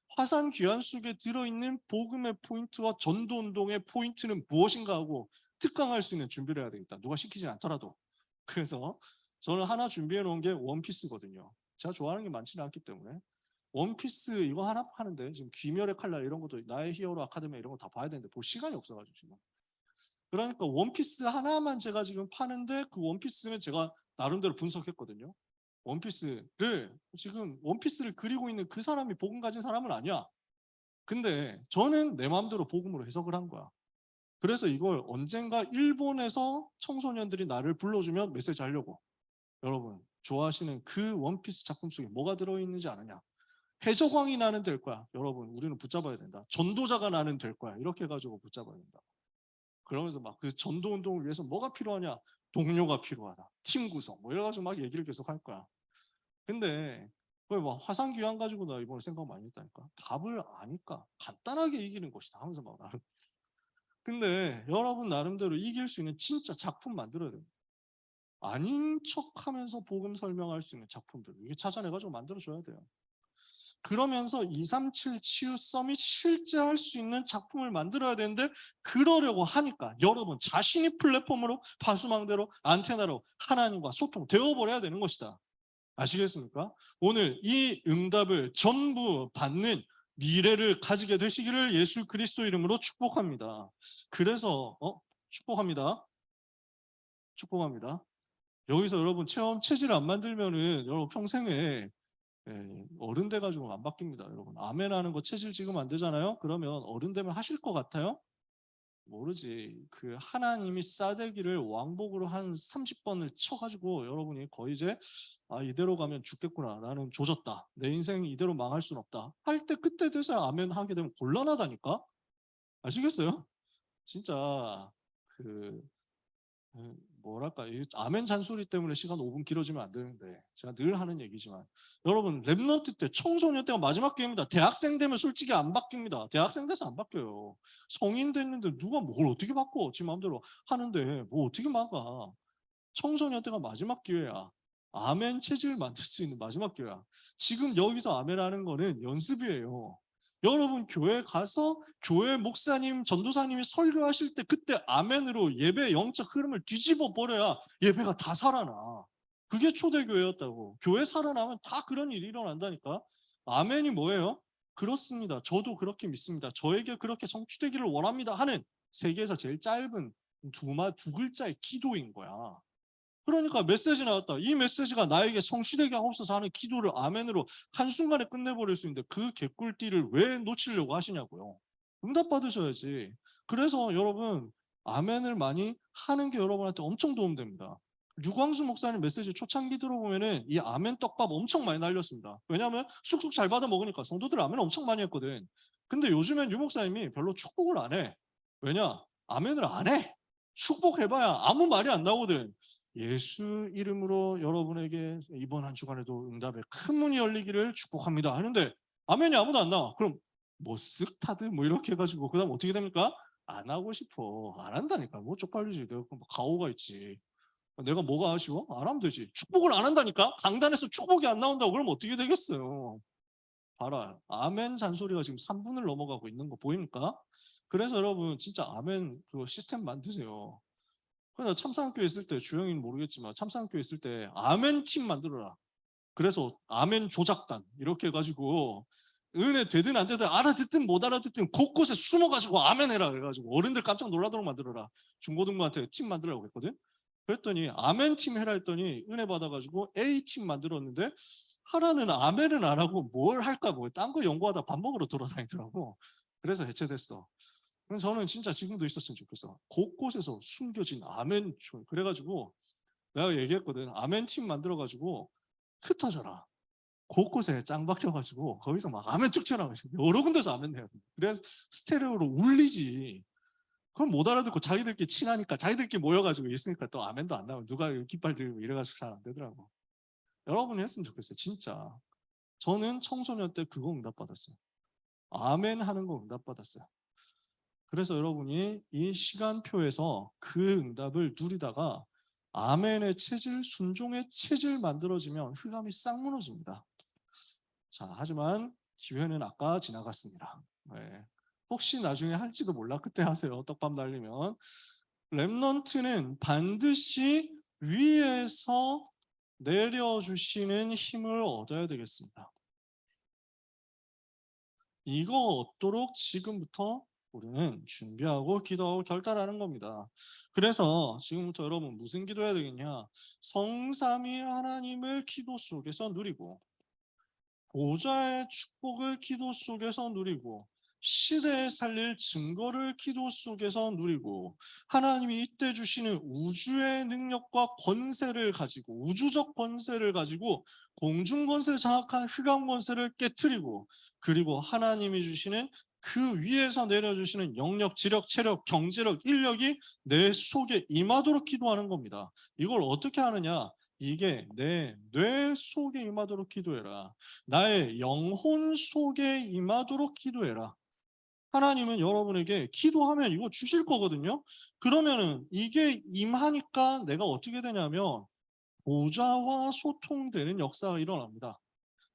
Speaker 3: 화산 귀환 속에 들어있는 복음의 포인트와 전도운동의 포인트는 무엇인가 하고 특강할 수 있는 준비를 해야 되겠다. 누가 시키진 않더라도. 그래서 저는 하나 준비해 놓은 게 원피스거든요. 제가 좋아하는 게 많지는 않기 때문에 원피스 이거 하나 파는데 지금 귀멸의 칼날 이런 것도 나의 히어로 아카데미 이런 거 다 봐야 되는데 볼 시간이 없어가지고 지금. 그러니까 원피스 하나만 제가 지금 파는데 그 원피스는 제가 나름대로 분석했거든요. 지금 원피스를 그리고 있는 그 사람이 복음 가진 사람은 아니야. 근데 저는 내 마음대로 복음으로 해석을 한 거야. 그래서 이걸 언젠가 일본에서 청소년들이 나를 불러주면 메시지 하려고. 여러분 좋아하시는 그 원피스 작품 속에 뭐가 들어있는지 아느냐. 해적왕이 나는 될 거야. 여러분 우리는 붙잡아야 된다. 전도자가 나는 될 거야. 이렇게 해가지고 붙잡아야 된다. 그러면서 그 전도 운동을 위해서 뭐가 필요하냐. 동료가 필요하다. 팀 구성 이래가지고 얘기를 계속 할 거야. 근데 화상 귀환 가지고 나 이번에 생각 많이 했다니까. 답을 아니까 간단하게 이기는 것이다 하면서 나는. 근데 여러분 나름대로 이길 수 있는 진짜 작품 만들어야 됩니다. 아닌 척하면서 복음 설명할 수 있는 작품들 이게 찾아내가지고 만들어줘야 돼요. 그러면서 237 치유 서밋 실제 할 수 있는 작품을 만들어야 되는데 그러려고 하니까 여러분 자신이 플랫폼으로 파수망대로 안테나로 하나님과 소통되어버려야 되는 것이다. 아시겠습니까? 오늘 이 응답을 전부 받는 미래를 가지게 되시기를 예수 그리스도 이름으로 축복합니다. 그래서 축복합니다. 축복합니다. 여기서 여러분 체험 체질 안 만들면은 여러분 평생에 어른 돼가지고 안 바뀝니다. 여러분 아멘 하는 거 체질 지금 안 되잖아요. 그러면 어른 되면 하실 것 같아요? 모르지. 그 하나님이 싸대기를 왕복으로 한 30번을 쳐가지고 여러분이 거의 이제 이대로 가면 죽겠구나. 나는 조졌다. 내 인생 이대로 망할 순 없다. 할 때 그때 돼서 아멘 하게 되면 곤란하다니까. 아시겠어요? 진짜 뭐랄까 이 아멘 잔소리 때문에 시간 5분 길어지면 안 되는데 제가 늘 하는 얘기지만 여러분 랩런트 때 청소년 때가 마지막 기회입니다. 대학생 되면 솔직히 안 바뀝니다. 대학생 돼서 안 바뀌어요. 성인 됐는데 누가 뭘 어떻게 바꿔. 지 마음대로 하는데 뭐 어떻게 막아. 청소년 때가 마지막 기회야. 아멘 체질 만들 수 있는 마지막 기회야. 지금 여기서 아멘 하는 거는 연습이에요. 여러분 교회 가서 교회 목사님, 전도사님이 설교하실 때 그때 아멘으로 예배 영적 흐름을 뒤집어 버려야 예배가 다 살아나. 그게 초대교회였다고. 교회 살아나면 다 그런 일이 일어난다니까. 아멘이 뭐예요? 그렇습니다. 저도 그렇게 믿습니다. 저에게 그렇게 성취되기를 원합니다 하는 세계에서 제일 짧은 두 글자의 기도인 거야. 그러니까 메시지 나왔다. 이 메시지가 나에게 성취되게 하옵소서 하는 기도를 아멘으로 한순간에 끝내버릴 수 있는데 그 개꿀띠를 왜 놓치려고 하시냐고요. 응답 받으셔야지. 그래서 여러분 아멘을 많이 하는 게 여러분한테 엄청 도움됩니다. 유광수 목사님 메시지 초창기 들어보면은 이 아멘 떡밥 엄청 많이 날렸습니다. 왜냐하면 쑥쑥 잘 받아 먹으니까 성도들 아멘 엄청 많이 했거든. 근데 요즘엔 유 목사님이 별로 축복을 안 해. 왜냐? 아멘을 안 해. 축복해봐야 아무 말이 안 나오거든. 예수 이름으로 여러분에게 이번 한 주간에도 응답의 큰 문이 열리기를 축복합니다 하는데 아멘이 아무도 안 나와. 그럼 뭐 쓱 타드 뭐 이렇게 해가지고 그다음 어떻게 됩니까? 안 하고 싶어. 안 한다니까. 뭐 쪽팔리지. 내가 뭐 가오가 있지. 내가 뭐가 아쉬워? 안 하면 되지. 축복을 안 한다니까? 강단에서 축복이 안 나온다고 그러면 어떻게 되겠어요? 봐라. 아멘 잔소리가 지금 3분을 넘어가고 있는 거 보입니까? 그래서 여러분 진짜 아멘 그 시스템 만드세요. 그래서 참사랑교회 있을 때 주영이는 모르겠지만 참사랑교회 있을 때 아멘 팀 만들어라. 그래서 아멘 조작단 이렇게 해가지고 은혜 되든 안 되든 알아듣든 못 알아듣든 곳곳에 숨어가지고 아멘 해라 그래가지고 어른들 깜짝 놀라도록 만들어라. 중고등부한테 팀 만들라고 했거든. 그랬더니 아멘 팀 해라 했더니 은혜 받아가지고 A 팀 만들었는데 하라는 아멘은 안 하고 뭘 할까 뭐 딴 거 연구하다 밥 먹으러 돌아다니더라고. 그래서 해체됐어. 저는 진짜 지금도 있었으면 좋겠어. 곳곳에서 숨겨진 아멘. 그래가지고 내가 얘기했거든. 아멘 팀 만들어가지고 흩어져라. 곳곳에 짱 박혀가지고 거기서 막 아멘 쭉 튀어나가지고 여러 군데서 아멘 해야 돼. 그래서 스테레오로 울리지. 그럼 못 알아듣고 자기들끼리 친하니까 자기들끼리 모여가지고 있으니까 또 아멘도 안 나오고 누가 깃발 들고 이래가지고 잘 안 되더라고. 여러분이 했으면 좋겠어요. 진짜. 저는 청소년 때 그거 응답받았어요. 아멘 하는 거 응답받았어요. 그래서 여러분이 이 시간표에서 그 응답을 누리다가 아멘의 체질, 순종의 체질 만들어지면 흑암이 싹 무너집니다. 자, 하지만 기회는 아까 지나갔습니다. 네. 혹시 나중에 할지도 몰라. 그때 하세요. 떡밥 날리면. 렘넌트는 반드시 위에서 내려주시는 힘을 얻어야 되겠습니다. 이거 얻도록 지금부터 우리는 준비하고 기도하고 결단하는 겁니다. 그래서 지금부터 여러분 무슨 기도해야 되겠냐? 성삼위 하나님을 기도 속에서 누리고 보좌의 축복을 기도 속에서 누리고 시대에 살릴 증거를 기도 속에서 누리고 하나님이 이때 주시는 우주의 능력과 권세를 가지고 우주적 권세를 가지고 공중 권세 장악한 흑암 권세를 깨트리고 그리고 하나님이 주시는 그 위에서 내려주시는 영력, 지력, 체력, 경제력, 인력이 내 속에 임하도록 기도하는 겁니다. 이걸 어떻게 하느냐? 이게 내 뇌 속에 임하도록 기도해라. 나의 영혼 속에 임하도록 기도해라. 하나님은 여러분에게 기도하면 이거 주실 거거든요. 그러면은 이게 임하니까 내가 어떻게 되냐면 보좌와 소통되는 역사가 일어납니다.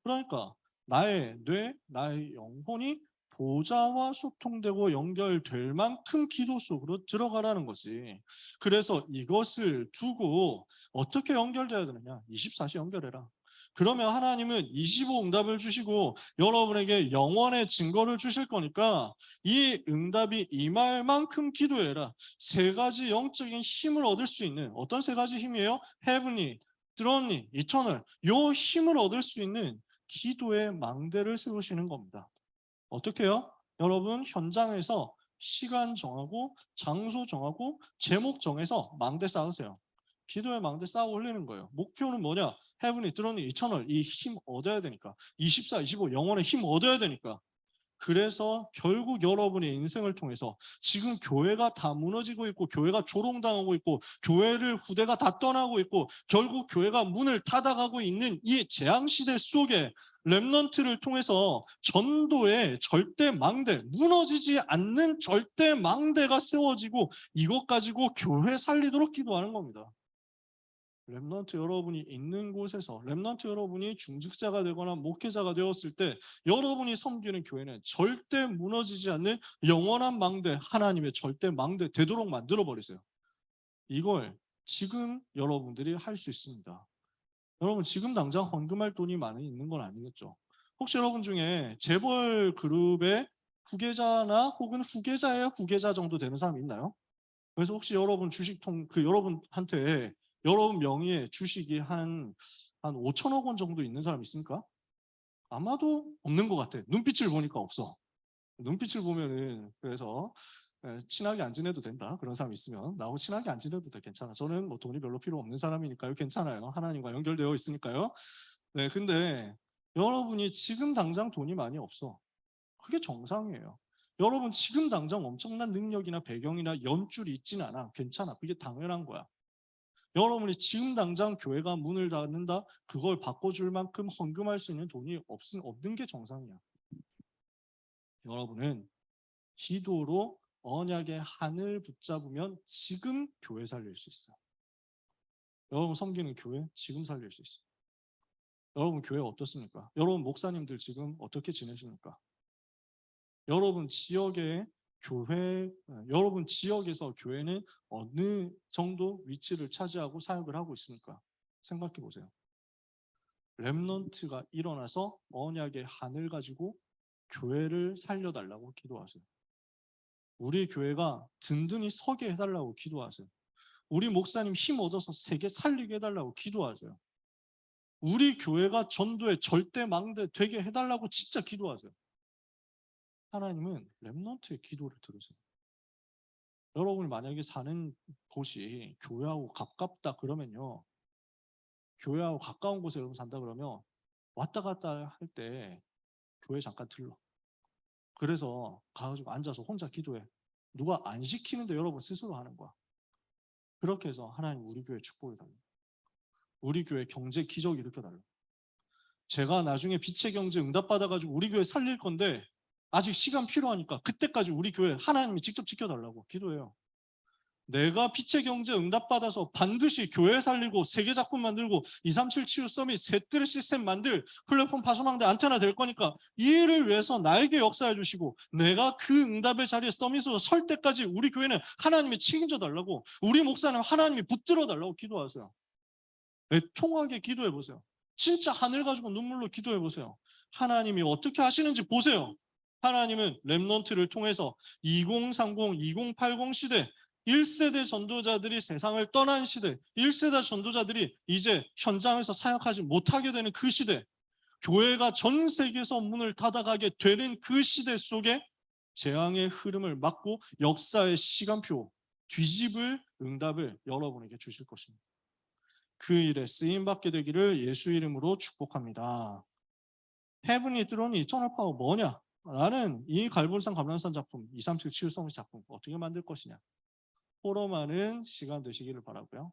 Speaker 3: 그러니까 나의 뇌, 나의 영혼이 보좌와 소통되고 연결될 만큼 기도 속으로 들어가라는 거지. 그래서 이것을 두고 어떻게 연결돼야 되느냐? 24시 연결해라. 그러면 하나님은 25 응답을 주시고 여러분에게 영원의 증거를 주실 거니까 이 응답이 임할 만큼 기도해라. 세 가지 영적인 힘을 얻을 수 있는 어떤 세 가지 힘이에요? 헤븐리, 드론리, 이터널. 요 힘을 얻을 수 있는 기도의 망대를 세우시는 겁니다. 어떻게 해요? 여러분 현장에서 시간 정하고 장소 정하고 제목 정해서 망대 쌓으세요. 기도의 망대 쌓아 올리는 거예요. 목표는 뭐냐? 헤븐이 드론이 이터널 이 힘 얻어야 되니까 24, 25 영혼의 힘 얻어야 되니까 그래서 결국 여러분의 인생을 통해서 지금 교회가 다 무너지고 있고 교회가 조롱당하고 있고 교회를 후대가 다 떠나고 있고 결국 교회가 문을 닫아가고 있는 이 재앙시대 속에 렘넌트를 통해서 전도의 절대 망대, 무너지지 않는 절대 망대가 세워지고 이것 가지고 교회 살리도록 기도하는 겁니다. 렘넌트 여러분이 있는 곳에서 렘넌트 여러분이 중직자가 되거나 목회자가 되었을 때 여러분이 섬기는 교회는 절대 무너지지 않는 영원한 망대, 하나님의 절대 망대 되도록 만들어 버리세요. 이걸 지금 여러분들이 할 수 있습니다. 여러분 지금 당장 헌금할 돈이 많이 있는 건 아니겠죠. 혹시 여러분 중에 재벌 그룹의 후계자나 혹은 후계자의 후계자 정도 되는 사람이 있나요? 그래서 혹시 여러분 주식통 여러분한테 여러분 명의의 주식이 한 5천억 원 정도 있는 사람 있습니까? 아마도 없는 것 같아. 눈빛을 보니까 없어. 눈빛을 보면은 그래서 친하게 안 지내도 된다. 그런 사람 있으면 나하고 친하게 안 지내도 돼. 괜찮아. 저는 뭐 돈이 별로 필요 없는 사람이니까요. 괜찮아요. 하나님과 연결되어 있으니까요. 네, 근데 여러분이 지금 당장 돈이 많이 없어. 그게 정상이에요. 여러분 지금 당장 엄청난 능력이나 배경이나 연줄이 있진 않아. 괜찮아. 그게 당연한 거야. 여러분이 지금 당장 교회가 문을 닫는다? 그걸 바꿔줄 만큼 헌금할 수 있는 돈이 없는 게 정상이야. 여러분은 기도로 언약의 한을 붙잡으면 지금 교회 살릴 수 있어요. 여러분 섬기는 교회 지금 살릴 수 있어요. 여러분 교회 어떻습니까? 여러분 목사님들 지금 어떻게 지내십니까? 여러분 지역의 교회, 여러분 지역에서 교회는 어느 정도 위치를 차지하고 사역을 하고 있습니까? 생각해 보세요. 렘넌트가 일어나서 언약의 한을 가지고 교회를 살려달라고 기도하세요. 우리 교회가 든든히 서게 해달라고 기도하세요. 우리 목사님 힘 얻어서 세계 살리게 해달라고 기도하세요. 우리 교회가 전도에 절대 망대 되게 해달라고 진짜 기도하세요. 하나님은 렘넌트의 기도를 들으세요. 여러분이 만약에 사는 곳이 교회하고 가깝다 그러면요. 교회하고 가까운 곳에 여러분 산다 그러면 왔다 갔다 할 때 교회 잠깐 들러. 그래서 가가지고 앉아서 혼자 기도해. 누가 안 시키는데 여러분 스스로 하는 거야. 그렇게 해서 하나님 우리 교회 축복을 달라. 우리 교회 경제 기적 일으켜달라. 제가 나중에 빛의 경제 응답받아가지고 우리 교회 살릴 건데 아직 시간 필요하니까 그때까지 우리 교회 하나님이 직접 지켜달라고 기도해요. 내가 빛의 경제 응답받아서 반드시 교회 살리고 세계 작품 만들고 237 치유 서밋 셋들 시스템 만들 플랫폼 파수망대 안테나 될 거니까 이 일을 위해서 나에게 역사해 주시고 내가 그 응답의 자리에 서밋으로 설 때까지 우리 교회는 하나님이 책임져 달라고 우리 목사는 하나님이 붙들어 달라고 기도하세요. 애통하게 기도해 보세요. 진짜 하늘 가지고 눈물로 기도해 보세요. 하나님이 어떻게 하시는지 보세요. 하나님은 렘넌트를 통해서 2030, 2080 시대 1세대 전도자들이 세상을 떠난 시대, 1세대 전도자들이 이제 현장에서 사역하지 못하게 되는 그 시대, 교회가 전 세계에서 문을 닫아가게 되는 그 시대 속에 재앙의 흐름을 막고 역사의 시간표, 뒤집을 응답을 여러분에게 주실 것입니다. 그 일에 쓰임받게 되기를 예수 이름으로 축복합니다. 헤븐리 드론 이터널 파워 뭐냐? 나는 이 갈보리산 감람산 작품, 237 치유성 작품 어떻게 만들 것이냐? 포럼하는 시간 되시기를 바라고요.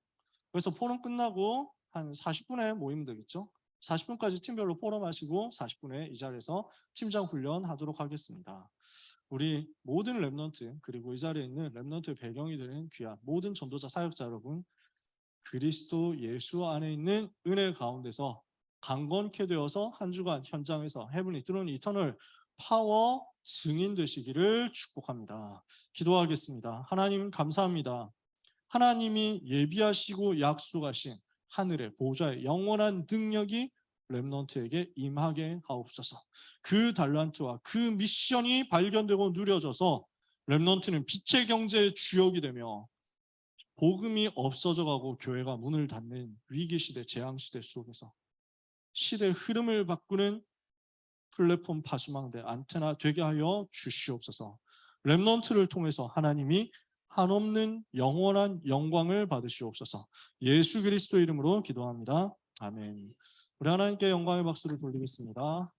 Speaker 3: 그래서 포럼 끝나고 한 40분에 모이면 되겠죠? 40분까지 팀별로 포럼하시고 40분에 이 자리에서 팀장 훈련 하도록 하겠습니다. 우리 모든 렘넌트 그리고 이 자리에 있는 렘넌트의 배경이 되는 귀한 모든 전도자 사역자 여러분 그리스도 예수 안에 있는 은혜 가운데서 강건케 되어서 한 주간 현장에서 헤븐리 드론 이터널 파워 증인 되시기를 축복합니다. 기도하겠습니다. 하나님 감사합니다. 하나님이 예비하시고 약속하신 하늘의 보좌의 영원한 능력이 렘넌트에게 임하게 하옵소서. 그 달란트와 그 미션이 발견되고 누려져서 렘넌트는 빛의 경제의 주역이 되며 복음이 없어져가고 교회가 문을 닫는 위기시대, 재앙시대 속에서 시대의 흐름을 바꾸는 플랫폼 파수망대 안테나 되게 하여 주시옵소서. 렘넌트를 통해서 하나님이 한없는 영원한 영광을 받으시옵소서. 예수 그리스도 이름으로 기도합니다. 아멘. 우리 하나님께 영광의 박수를 돌리겠습니다.